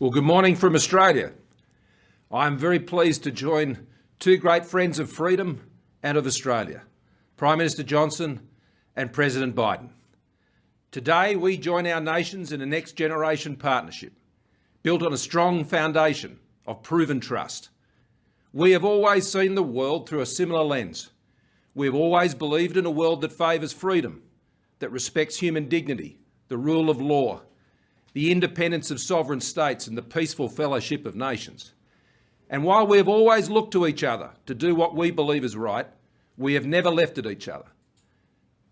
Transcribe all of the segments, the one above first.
Well, good morning from Australia. I'm very pleased to join two great friends of freedom and of Australia, Prime Minister Johnson and President Biden. Today, we join our nations in a next generation partnership built on a strong foundation of proven trust. We have always seen the world through a similar lens. We have always believed in a world that favours freedom, that respects human dignity, the rule of law, the independence of sovereign states and the peaceful fellowship of nations. And while we have always looked to each other to do what we believe is right, we have never left at each other.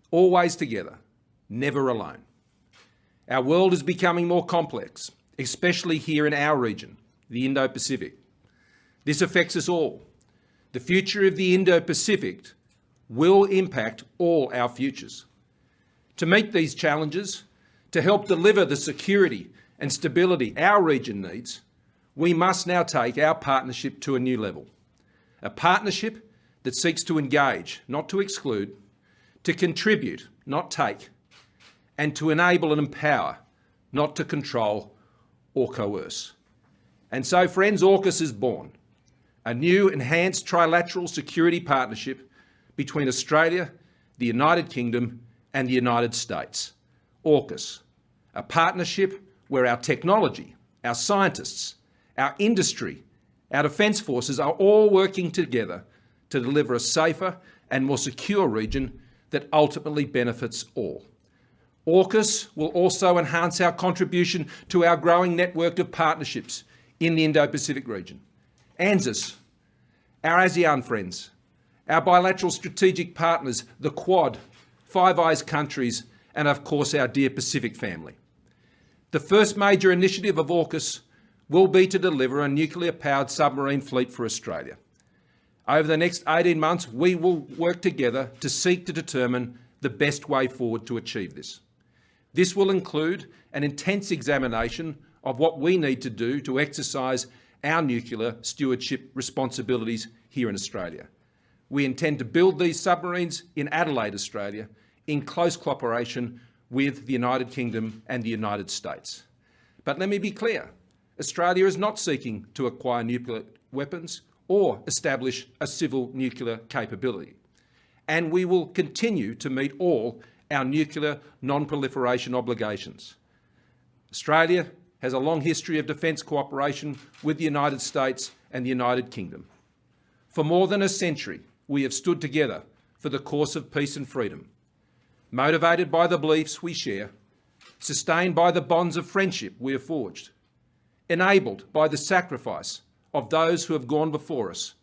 Always together, never alone. Our world is becoming more complex, especially here in our region, the Indo-Pacific. This affects us all. The future of the Indo-Pacific will impact all our futures. To meet these challenges, to help deliver the security and stability our region needs, we must now take our partnership to a new level. A partnership that seeks to engage, not to exclude, to contribute, not take, and to enable and empower, not to control or coerce. And so, friends, Aukus is born, a new enhanced trilateral security partnership between Australia, the United Kingdom and the United States. Aukus, a partnership where our technology, our scientists, our industry, our defence forces are all working together to deliver a safer and more secure region that ultimately benefits all. Aukus will also enhance our contribution to our growing network of partnerships in the Indo-Pacific region. ANZUS, our ASEAN friends, our bilateral strategic partners, the Quad, Five Eyes countries, and of course our dear Pacific family. The first major initiative of Aukus will be to deliver a nuclear-powered submarine fleet for Australia. Over the next 18 months, we will work together to seek to determine the best way forward to achieve this. This will include an intense examination of what we need to do to exercise our nuclear stewardship responsibilities here in Australia. We intend to build these submarines in Adelaide, Australia, in close cooperation with the United Kingdom and the United States. But let me be clear, Australia is not seeking to acquire nuclear weapons or establish a civil nuclear capability. And we will continue to meet all our nuclear non-proliferation obligations. Australia has a long history of defence cooperation with the United States and the United Kingdom. For more than a century, we have stood together for the cause of peace and freedom, motivated by the beliefs we share, sustained by the bonds of friendship we have forged, enabled by the sacrifice of those who have gone before us,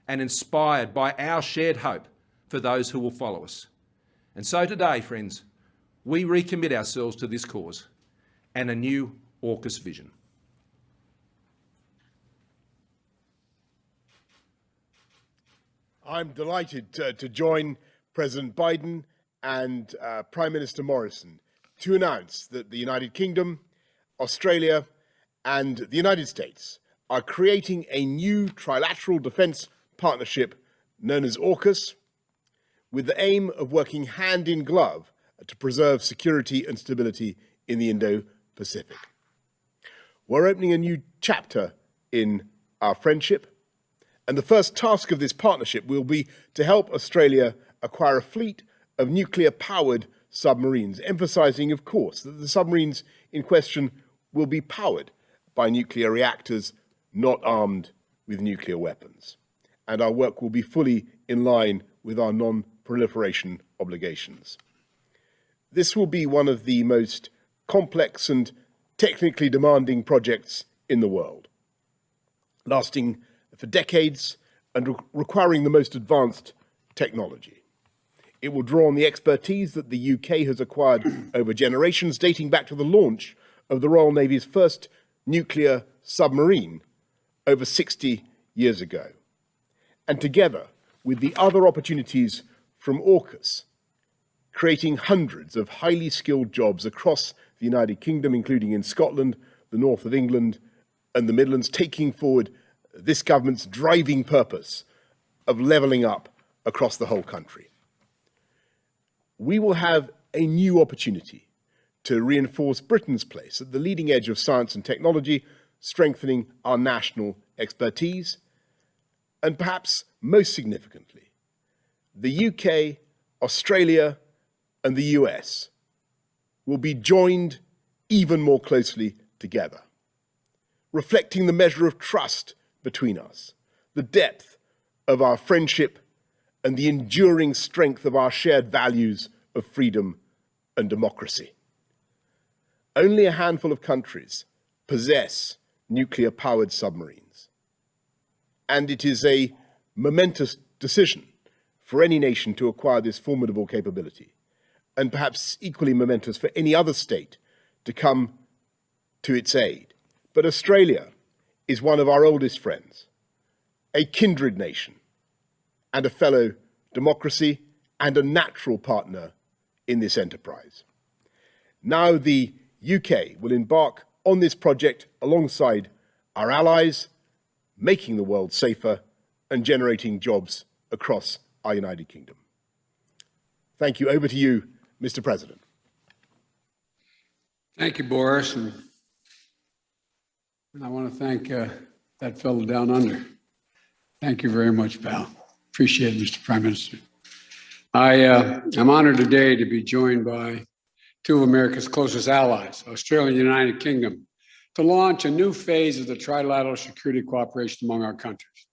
and inspired by our shared hope for those who will follow us. And so today, friends, we recommit ourselves to this cause and a new Aukus vision. I'm delighted to join President Biden and Prime Minister Morrison to announce that the United Kingdom, Australia and the United States are creating a new trilateral defence partnership known as Aukus, with the aim of working hand in glove to preserve security and stability in the Indo-Pacific. We're opening a new chapter in our friendship, and the first task of this partnership will be to help Australia acquire a fleet of nuclear-powered submarines, emphasising, of course, that the submarines in question will be powered by nuclear reactors, not armed with nuclear weapons. And our work will be fully in line with our non-proliferation obligations. This will be one of the most complex and technically demanding projects in the world, lasting for decades and requiring the most advanced technology. It will draw on the expertise that the UK has acquired over generations, dating back to the launch of the Royal Navy's first nuclear submarine over 60 years ago. And together with the other opportunities from Aukus, creating hundreds of highly skilled jobs across the United Kingdom, including in Scotland, the north of England and the Midlands, taking forward this government's driving purpose of levelling up across the whole country. We will have a new opportunity to reinforce Britain's place at the leading edge of science and technology, strengthening our national expertise, and perhaps most significantly, the UK, Australia, and the US will be joined even more closely together, reflecting the measure of trust between us, the depth of our friendship, and the enduring strength of our shared values of freedom and democracy. Only a handful of countries possess nuclear-powered submarines, and it is a momentous decision for any nation to acquire this formidable capability, and perhaps equally momentous for any other state to come to its aid. But Australia is one of our oldest friends, a kindred nation, and a fellow democracy, and a natural partner in this enterprise. Now the UK will embark on this project alongside our allies, making the world safer and generating jobs across our United Kingdom. Thank you. Over to you, Mr. President. Thank you, Boris. And I want to thank that fellow down under. Thank you very much, pal. Appreciate it, Mr. Prime Minister. I'm honored today to be joined by two of America's closest allies, Australia and the United Kingdom, to launch a new phase of the trilateral security cooperation among our countries.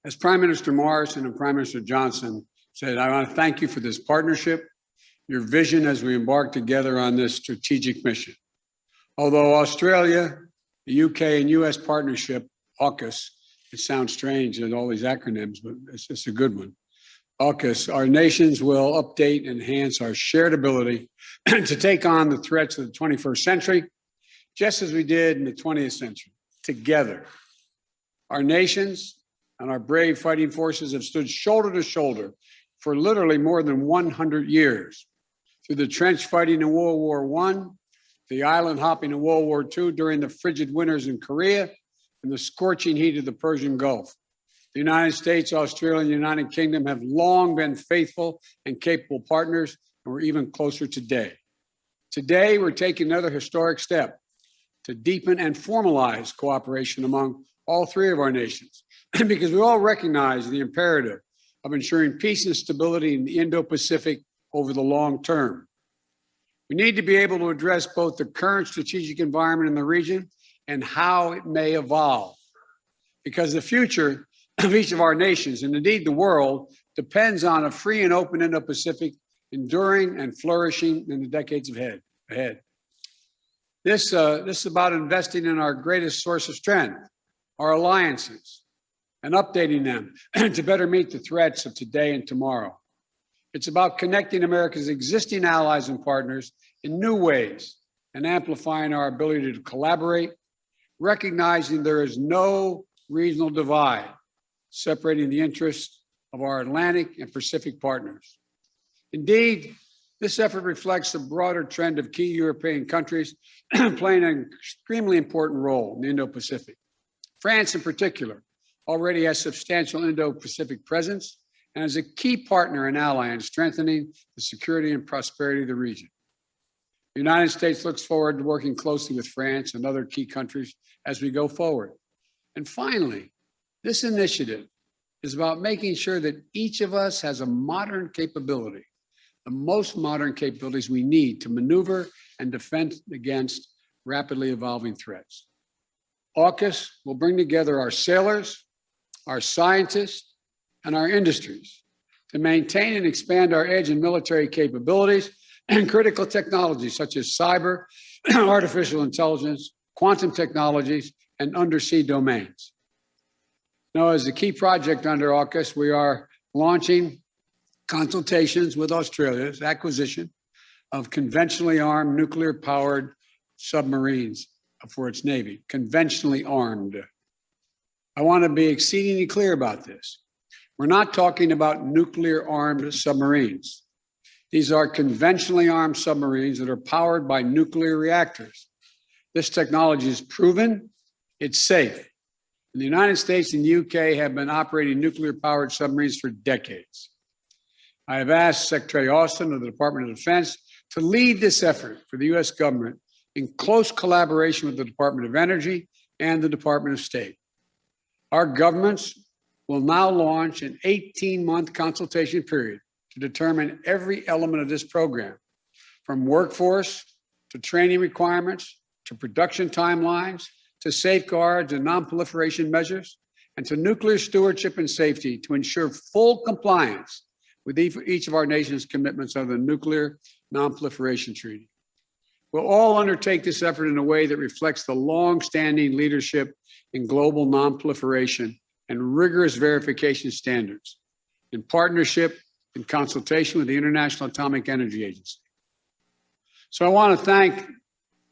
As Prime Minister Morrison and Prime Minister Johnson said, I want to thank you for this partnership, your vision as we embark together on this strategic mission. Although Australia, the UK and US partnership, Aukus, it sounds strange in all these acronyms, but it's a good one. Aukus, our nations will update and enhance our shared ability to take on the threats of the 21st century, just as we did in the 20th century, together. Our nations and our brave fighting forces have stood shoulder to shoulder for literally more than 100 years, through the trench fighting in World War I, the island hopping in World War II during the frigid winters in Korea, and the scorching heat of the Persian Gulf. The United States, Australia, and the United Kingdom have long been faithful and capable partners, and we're even closer today. Today, we're taking another historic step to deepen and formalize cooperation among all three of our nations, because we all recognize the imperative of ensuring peace and stability in the Indo-Pacific over the long term. We need to be able to address both the current strategic environment in the region and how it may evolve, because the future of each of our nations, and indeed the world, depends on a free and open Indo-Pacific enduring and flourishing in the decades ahead. This is about investing in our greatest source of strength, our alliances, and updating them to better meet the threats of today and tomorrow. It's about connecting America's existing allies and partners in new ways and amplifying our ability to collaborate, recognizing there is no regional divide separating the interests of our Atlantic and Pacific partners. Indeed, this effort reflects the broader trend of key European countries playing an extremely important role in the Indo-Pacific. France, in particular, already has substantial Indo-Pacific presence and is a key partner and ally in strengthening the security and prosperity of the region. The United States looks forward to working closely with France and other key countries as we go forward. And finally, this initiative is about making sure that each of us has a modern capability, the most modern capabilities we need to maneuver and defend against rapidly evolving threats. AUKUS will bring together our sailors, our scientists, and our industries to maintain and expand our edge in military capabilities and critical technologies such as cyber, artificial intelligence, quantum technologies, and undersea domains. Now, as a key project under AUKUS, we are launching consultations with Australia's acquisition of conventionally armed nuclear-powered submarines for its Navy, conventionally armed. I want to be exceedingly clear about this. We're not talking about nuclear-armed submarines. These are conventionally armed submarines that are powered by nuclear reactors. This technology is proven, it's safe. And the United States and the UK have been operating nuclear-powered submarines for decades. I have asked Secretary Austin of the Department of Defense to lead this effort for the US government in close collaboration with the Department of Energy and the Department of State. Our governments will now launch an 18-month consultation period to determine every element of this program, from workforce to training requirements, to production timelines, to safeguards and non-proliferation measures, and to nuclear stewardship and safety to ensure full compliance with each of our nation's commitments under the Nuclear Non-Proliferation Treaty. We'll all undertake this effort in a way that reflects the long-standing leadership in global non-proliferation and rigorous verification standards, in partnership and consultation with the International Atomic Energy Agency. So I want to thank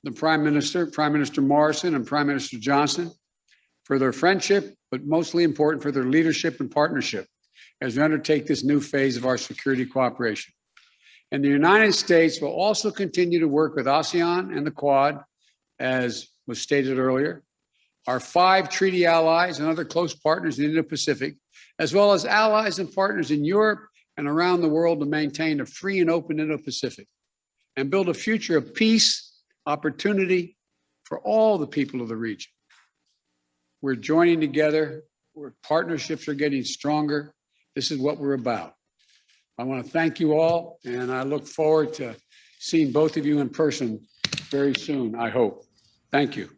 the Prime Minister Morrison and Prime Minister Johnson for their friendship, but mostly important for their leadership and partnership as we undertake this new phase of our security cooperation. And the United States will also continue to work with ASEAN and the Quad, as was stated earlier, our 5 treaty allies and other close partners in the Indo-Pacific, as well as allies and partners in Europe and around the world to maintain a free and open Indo-Pacific and build a future of peace, opportunity for all the people of the region. We're joining together, where partnerships are getting stronger. This is what we're about. I want to thank you all, and I look forward to seeing both of you in person very soon, I hope. Thank you.